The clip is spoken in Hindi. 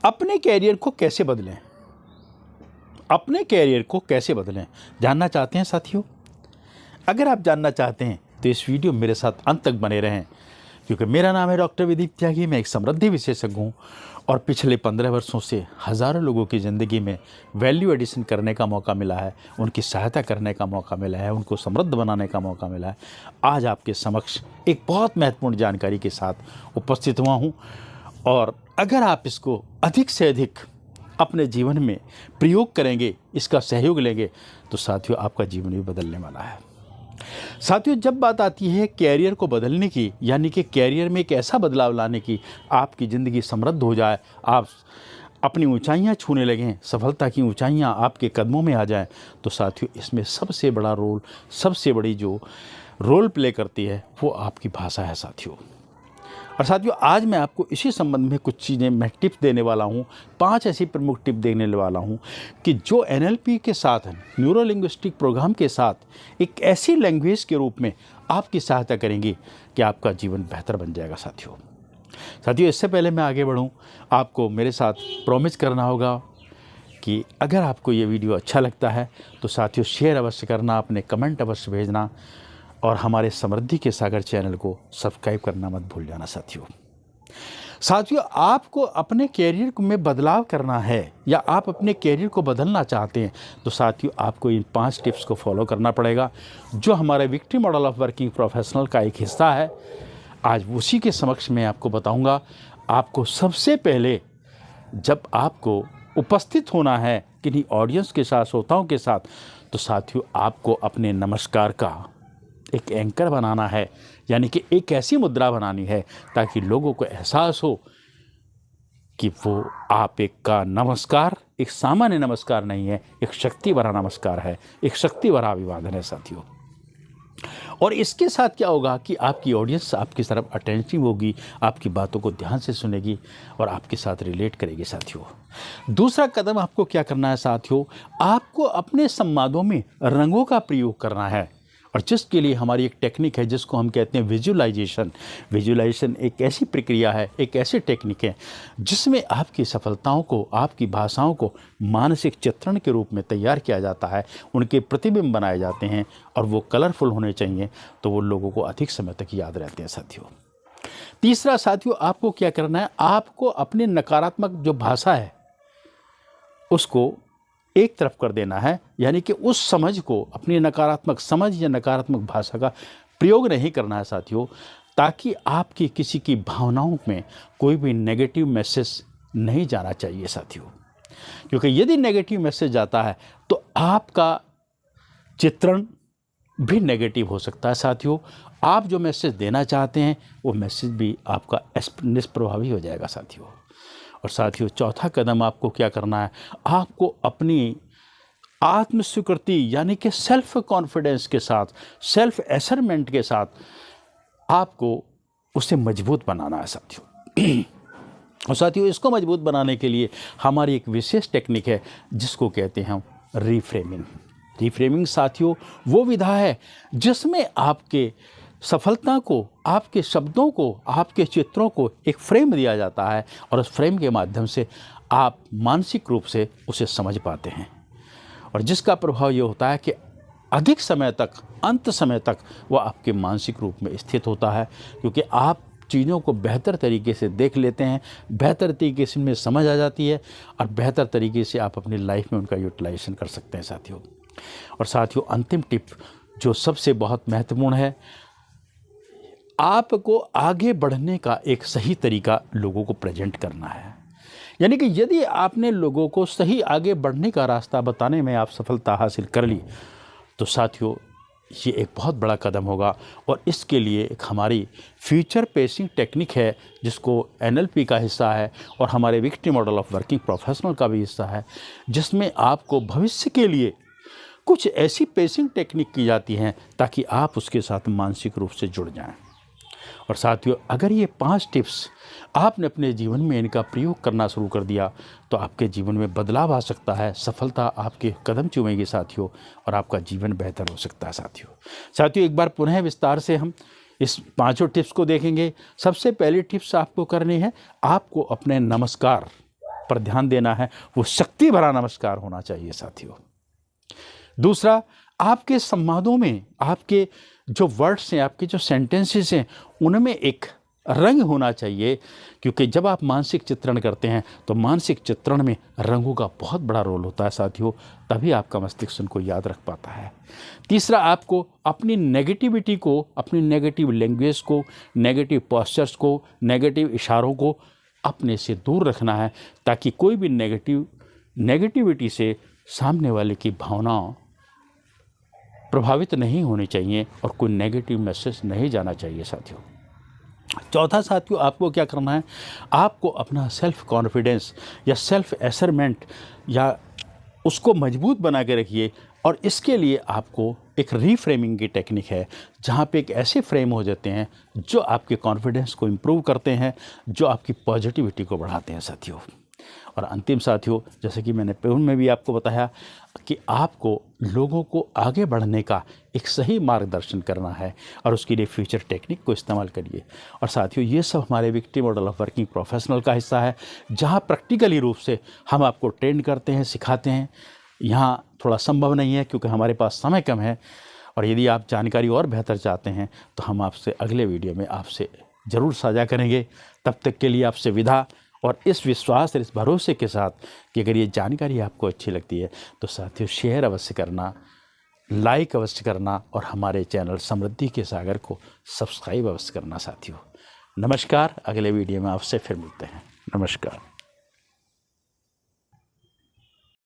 अपने कैरियर को कैसे बदलें? अपने कैरियर को कैसे बदलें जानना चाहते हैं साथियों? अगर आप जानना चाहते हैं तो इस वीडियो मेरे साथ अंत तक बने रहें, क्योंकि मेरा नाम है डॉक्टर विदीप त्यागी। मैं एक समृद्धि विशेषज्ञ हूँ और पिछले 15 वर्षों से हज़ारों लोगों की ज़िंदगी में वैल्यू एडिशन करने का मौका मिला है, उनकी सहायता करने का मौका मिला है, उनको समृद्ध बनाने का मौका मिला है। आज आपके समक्ष एक बहुत महत्वपूर्ण जानकारी के साथ उपस्थित हुआ हूँ और अगर आप इसको अधिक से अधिक अपने जीवन में प्रयोग करेंगे, इसका सहयोग लेंगे, तो साथियों आपका जीवन भी बदलने वाला है। साथियों, जब बात आती है कैरियर को बदलने की, यानी कि कैरियर में एक ऐसा बदलाव लाने की, आपकी ज़िंदगी समृद्ध हो जाए, आप अपनी ऊंचाइयां छूने लगें, सफलता की ऊंचाइयां आपके कदमों में आ जाएं, तो साथियों इसमें सबसे बड़ा रोल, सबसे बड़ी जो रोल प्ले करती है वो आपकी भाषा है साथियों। और साथियों आज मैं आपको इसी संबंध में कुछ चीज़ें मैं टिप्स देने वाला हूँ, 5 ऐसी प्रमुख टिप देने वाला हूँ कि जो NLP के साथ, न्यूरो लिंग्विस्टिक प्रोग्राम के साथ एक ऐसी लैंग्वेज के रूप में आपकी सहायता करेंगी कि आपका जीवन बेहतर बन जाएगा साथियों। इससे पहले मैं आगे बढ़ूँ, आपको मेरे साथ प्रॉमिस करना होगा कि अगर आपको ये वीडियो अच्छा लगता है तो साथियों शेयर अवश्य करना, अपने कमेंट अवश्य भेजना और हमारे समृद्धि के सागर चैनल को सब्सक्राइब करना मत भूल जाना साथियों, आपको अपने कैरियर में बदलाव करना है या आप अपने कैरियर को बदलना चाहते हैं तो साथियों आपको इन 5 टिप्स को फॉलो करना पड़ेगा, जो हमारे victory model of working professional का एक हिस्सा है। आज उसी के समक्ष मैं आपको बताऊंगा। आपको सबसे पहले जब आपको उपस्थित होना है किन्हीं ऑडियंस के साथ, श्रोताओं के साथ, तो साथियों आपको अपने नमस्कार का एक एंकर बनाना है, यानी कि एक ऐसी मुद्रा बनानी है ताकि लोगों को एहसास हो कि वो आप एक का नमस्कार एक सामान्य नमस्कार नहीं है, एक शक्ति भरा नमस्कार है, एक शक्ति भरा अभिवादन है साथियों। और इसके साथ क्या होगा कि आपकी ऑडियंस आपकी तरफ अटेंटिव होगी, आपकी बातों को ध्यान से सुनेगी और आपके साथ रिलेट करेगी साथियों। दूसरा कदम आपको क्या करना है साथियों, आपको अपने संवादों में रंगों का प्रयोग करना है, और जिसके लिए हमारी एक टेक्निक है जिसको हम कहते हैं विजुअलाइजेशन। विजुअलाइजेशन एक ऐसी प्रक्रिया है, एक ऐसी टेक्निक है जिसमें आपकी सफलताओं को, आपकी भाषाओं को मानसिक चित्रण के रूप में तैयार किया जाता है, उनके प्रतिबिंब बनाए जाते हैं और वो कलरफुल होने चाहिए, तो वो लोगों को अधिक समय तक याद रहते हैं साथियों। तीसरा साथियों आपको क्या करना है, आपको अपनी नकारात्मक जो भाषा है उसको एक तरफ कर देना है, यानी कि उस समझ को, अपनी नकारात्मक समझ या नकारात्मक भाषा का प्रयोग नहीं करना है साथियों, ताकि आपकी किसी की भावनाओं में कोई भी नेगेटिव मैसेज नहीं जाना चाहिए साथियों। क्योंकि यदि नेगेटिव मैसेज जाता है तो आपका चित्रण भी नेगेटिव हो सकता है साथियों। आप जो मैसेज देना चाहते हैं वो मैसेज भी आपका निष्प्रभावी हो जाएगा साथियों। और साथियों चौथा कदम आपको क्या करना है, आपको अपनी आत्मस्वीकृति यानी कि सेल्फ कॉन्फिडेंस के साथ, सेल्फ एसेसमेंट के साथ आपको उसे मजबूत बनाना है साथियों। और साथियों इसको मजबूत बनाने के लिए हमारी एक विशेष टेक्निक है जिसको कहते हैं हम रिफ्रेमिंग। रिफ्रेमिंग साथियों वो विधा है जिसमें आपके सफलता को, आपके शब्दों को, आपके चित्रों को एक फ्रेम दिया जाता है और उस फ्रेम के माध्यम से आप मानसिक रूप से उसे समझ पाते हैं, और जिसका प्रभाव ये होता है कि अधिक समय तक, अंत समय तक वो आपके मानसिक रूप में स्थित होता है, क्योंकि आप चीज़ों को बेहतर तरीके से देख लेते हैं, बेहतर तरीके से इनमें समझ आ जाती है और बेहतर तरीके से आप अपनी लाइफ में उनका यूटिलाइजेशन कर सकते हैं साथियों। और साथियों अंतिम टिप जो सबसे बहुत महत्वपूर्ण है, आपको आगे बढ़ने का एक सही तरीका लोगों को प्रेजेंट करना है। यानी कि यदि आपने लोगों को सही आगे बढ़ने का रास्ता बताने में आप सफलता हासिल कर ली तो साथियों ये एक बहुत बड़ा कदम होगा। और इसके लिए एक हमारी फ्यूचर पेसिंग टेक्निक है जिसको NLP का हिस्सा है और हमारे victory model of working professional का भी हिस्सा है, जिसमें आपको भविष्य के लिए कुछ ऐसी पेसिंग टेक्निक की जाती हैं ताकि आप उसके साथ मानसिक रूप से जुड़ जाएं। और साथियों अगर ये 5 टिप्स आपने अपने जीवन में इनका प्रयोग करना शुरू कर दिया तो आपके जीवन में बदलाव आ सकता है, सफलता आपके कदम चूमेगी साथियों और आपका जीवन बेहतर हो सकता है साथियों। एक बार पुनः विस्तार से हम इस 5 टिप्स को देखेंगे। सबसे पहली टिप्स आपको करनी है, आपको अपने नमस्कार पर ध्यान देना है, वो शक्ति भरा नमस्कार होना चाहिए साथियों। दूसरा, आपके संवादों में आपके जो वर्ड्स हैं, आपके जो सेंटेंसेस हैं, उनमें एक रंग होना चाहिए, क्योंकि जब आप मानसिक चित्रण करते हैं तो मानसिक चित्रण में रंगों का बहुत बड़ा रोल होता है साथियों, तभी आपका मस्तिष्क उनको याद रख पाता है। तीसरा, आपको अपनी नेगेटिविटी को, अपनी नेगेटिव लैंग्वेज को, नेगेटिव पोस्चर्स को, नेगेटिव इशारों को अपने से दूर रखना है, ताकि कोई भी नेगेटिविटी से सामने वाले की भावनाओं प्रभावित नहीं होनी चाहिए और कोई नेगेटिव मैसेज नहीं जाना चाहिए साथियों। चौथा साथियों, आपको क्या करना है, आपको अपना सेल्फ कॉन्फिडेंस या सेल्फ एसेसमेंट या उसको मजबूत बना के रखिए। और इसके लिए आपको एक रीफ्रेमिंग की टेक्निक है, जहाँ पे एक ऐसे फ्रेम हो जाते हैं जो आपके कॉन्फिडेंस को इम्प्रूव करते हैं, जो आपकी पॉजिटिविटी को बढ़ाते हैं साथियों। और अंतिम साथियों, जैसे कि मैंने पहले में भी आपको बताया कि आपको लोगों को आगे बढ़ने का एक सही मार्गदर्शन करना है और उसके लिए फ्यूचर टेक्निक को इस्तेमाल करिए। और साथियों, ये सब हमारे victim model of working professional का हिस्सा है, जहाँ प्रैक्टिकली रूप से हम आपको ट्रेन करते हैं, सिखाते हैं। यहाँ थोड़ा संभव नहीं है क्योंकि हमारे पास समय कम है, और यदि आप जानकारी और बेहतर चाहते हैं तो हम आपसे अगले वीडियो में आपसे ज़रूर साझा करेंगे। तब तक के लिए आपसे विदा, और इस विश्वास और इस भरोसे के साथ कि अगर ये जानकारी आपको अच्छी लगती है तो साथियों शेयर अवश्य करना, लाइक अवश्य करना और हमारे चैनल समृद्धि के सागर को सब्सक्राइब अवश्य करना साथियों। नमस्कार, अगले वीडियो में आपसे फिर मिलते हैं। नमस्कार।